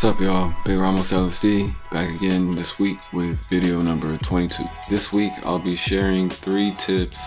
What's up, y'all? Ramos LSD back again this week with video number 22. This week I'll be sharing 3 tips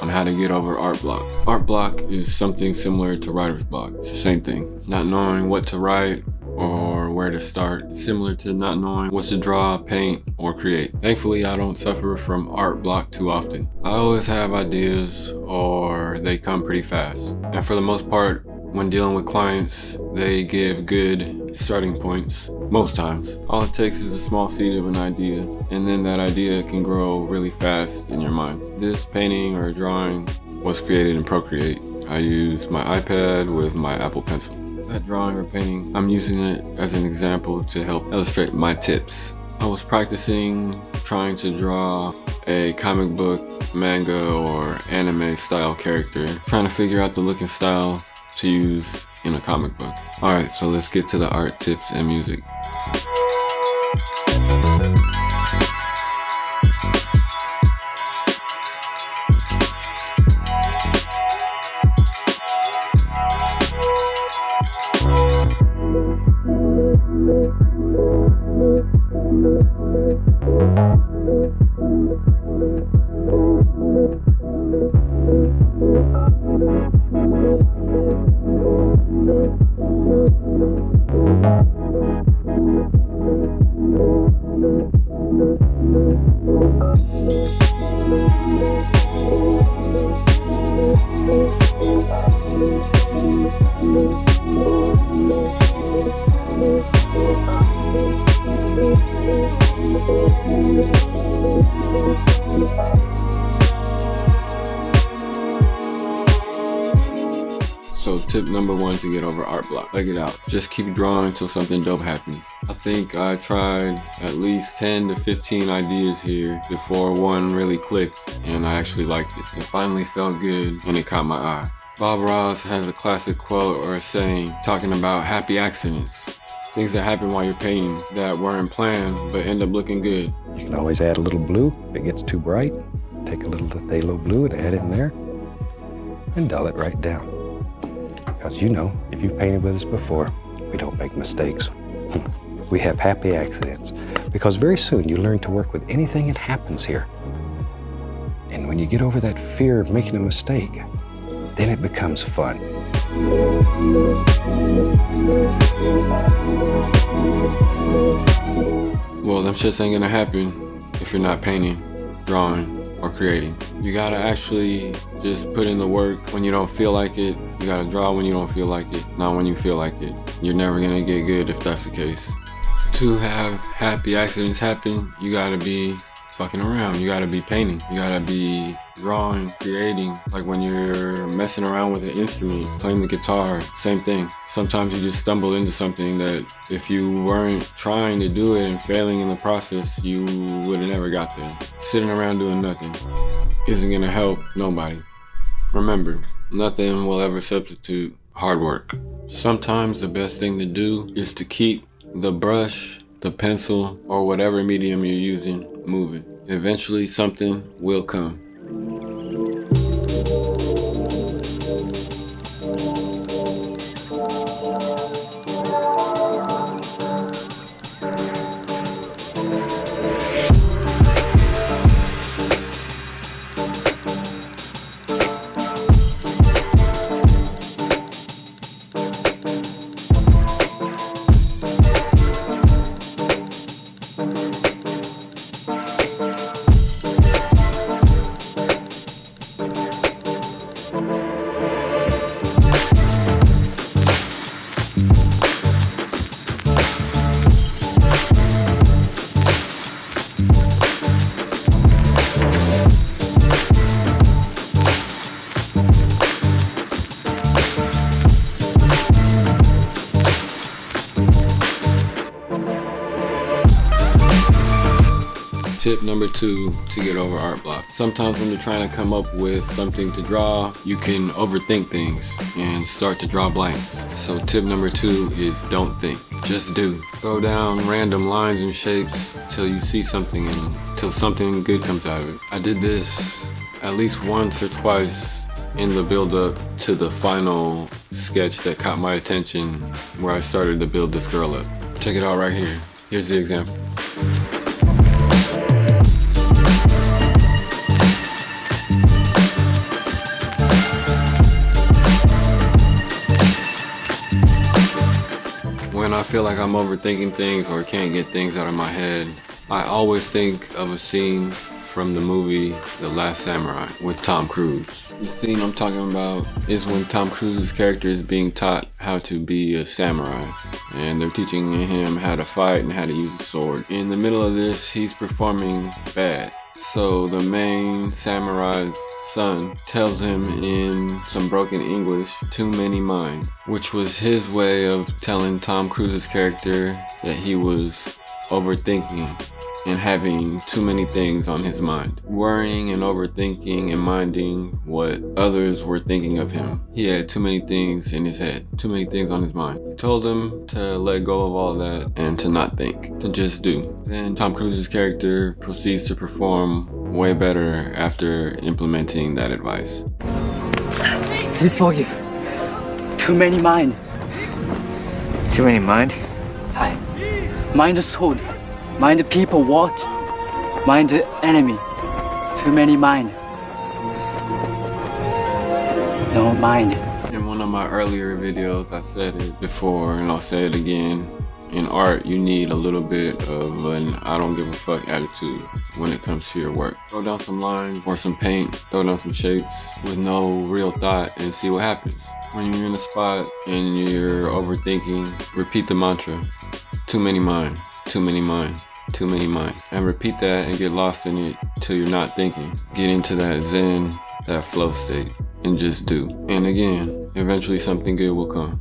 on how to get over art block. Art block is something similar to writer's block. It's the same thing. Not knowing what to write or where to start, similar to not knowing what to draw, paint, or create. Thankfully, I don't suffer from art block too often. I always have ideas or they come pretty fast. And for the most part, when dealing with clients, they give good starting points most times. All it takes is a small seed of an idea, and then that idea can grow really fast in your mind. This painting or drawing was created in Procreate. I use my iPad with my Apple Pencil. That drawing or painting, I'm using it as an example to help illustrate my tips. I was practicing trying to draw a comic book, manga, or anime style character, trying to figure out the look and style to use in a comic book. Alright, so let's get to the art tips and music. So tip number 1 to get over art block. Leg it out. Just keep drawing until something dope happens. I think I tried at least 10 to 15 ideas here before one really clicked and I actually liked it. It finally felt good and it caught my eye. Bob Ross has a classic quote or a saying talking about happy accidents. Things that happen while you're painting that weren't planned but end up looking good. You can always add a little blue if it gets too bright. Take a little phthalo blue and add it in there and dull it right down. Because you know, if you've painted with us before, we don't make mistakes. We have happy accidents. Because very soon you learn to work with anything that happens here. And when you get over that fear of making a mistake, then it becomes fun. Well, them shits ain't gonna happen if you're not painting, drawing, or creating. You gotta actually just put in the work when you don't feel like it. You gotta draw when you don't feel like it, not when you feel like it. You're never gonna get good if that's the case. To have happy accidents happen, you gotta be fucking around. You gotta be painting. You gotta be drawing, creating. Like when you're messing around with an instrument, playing the guitar, same thing. Sometimes you just stumble into something that if you weren't trying to do it and failing in the process, you would have never got there. Sitting around doing nothing isn't gonna help nobody. Remember, nothing will ever substitute hard work. Sometimes the best thing to do is to keep the brush, the pencil, or whatever medium you're using moving. Eventually something will come. Tip number 2 to get over art block. Sometimes when you're trying to come up with something to draw, you can overthink things and start to draw blanks. So tip number 2 is don't think, just do. Throw down random lines and shapes till you see something and till something good comes out of it. I did this at least once or twice in the build up to the final sketch that caught my attention where I started to build this girl up. Check it out right here. Here's the example. When I feel like I'm overthinking things or can't get things out of my head, I always think of a scene from the movie The Last Samurai with Tom Cruise. The scene I'm talking about is when Tom Cruise's character is being taught how to be a samurai, and they're teaching him how to fight and how to use a sword. In the middle of this, he's performing bad. So the main samurai's son tells him in some broken English, "Too many mind," which was his way of telling Tom Cruise's character that he was overthinking and having too many things on his mind. Worrying and overthinking and minding what others were thinking of him. He had too many things in his head, too many things on his mind. He told him to let go of all that and to not think, to just do. Then Tom Cruise's character proceeds to perform way better after implementing that advice. Please forgive. Too many mind. Too many mind? Hi. Mind the sword. Mind the people watch. Mind the enemy. Too many mind. No mind. In one of my earlier videos, I said it before and I'll say it again. In art, you need a little bit of an I don't give a fuck attitude when it comes to your work. Throw down some lines or some paint, throw down some shapes with no real thought and see what happens. When you're in a spot and you're overthinking, repeat the mantra, too many mind, too many mind, too many mind. And repeat that and get lost in it till you're not thinking. Get into that zen, that flow state, and just do. And again, eventually something good will come.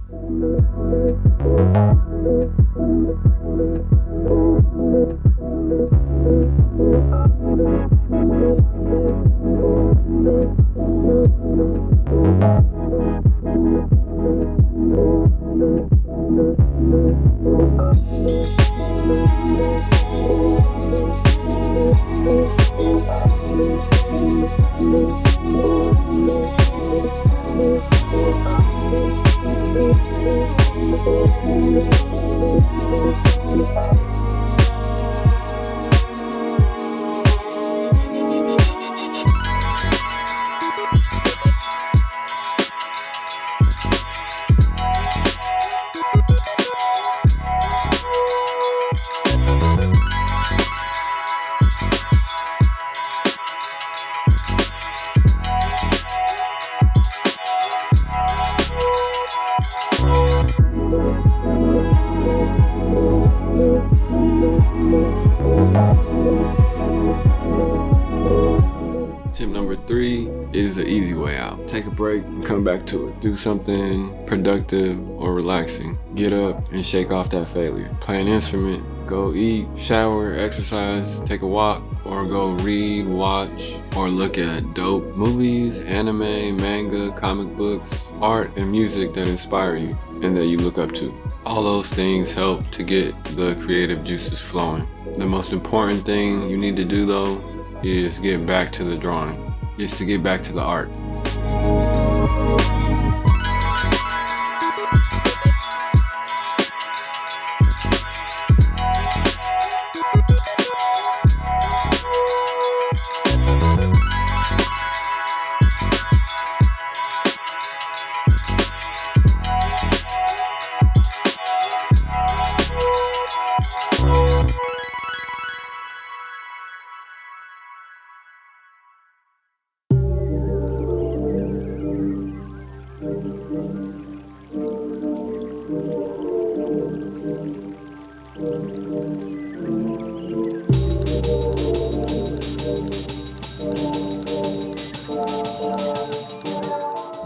Tip number 3 is the easy way out. Take a break and come back to it. Do something productive or relaxing. Get up and shake off that failure. Play an instrument, go eat, shower, exercise, take a walk, or go read, watch, or look at dope movies, anime, manga, comic books, art, and music that inspire you and that you look up to. All those things help to get the creative juices flowing. The most important thing you need to do though is get back to the drawing. Is to get back to the art.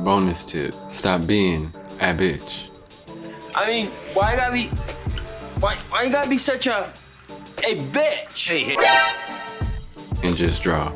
Bonus tip, stop being a bitch. I mean, why you gotta be such a bitch? Hey. And just draw.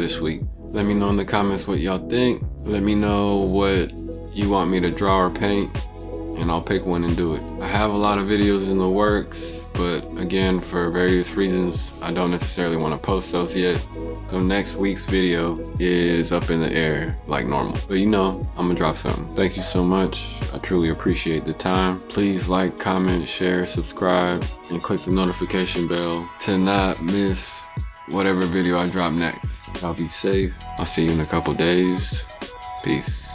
this week. Let me know in the comments what y'all think. Let me know what you want me to draw or paint, and I'll pick one and do it. I have a lot of videos in the works, but again, for various reasons, I don't necessarily want to post those yet. So next week's video is up in the air like normal. But you know, I'm gonna drop something. Thank you so much. I truly appreciate the time. Please like, comment, share, subscribe, and click the notification bell to not miss whatever video I drop next. Y'all be safe. I'll see you in a couple days. Peace.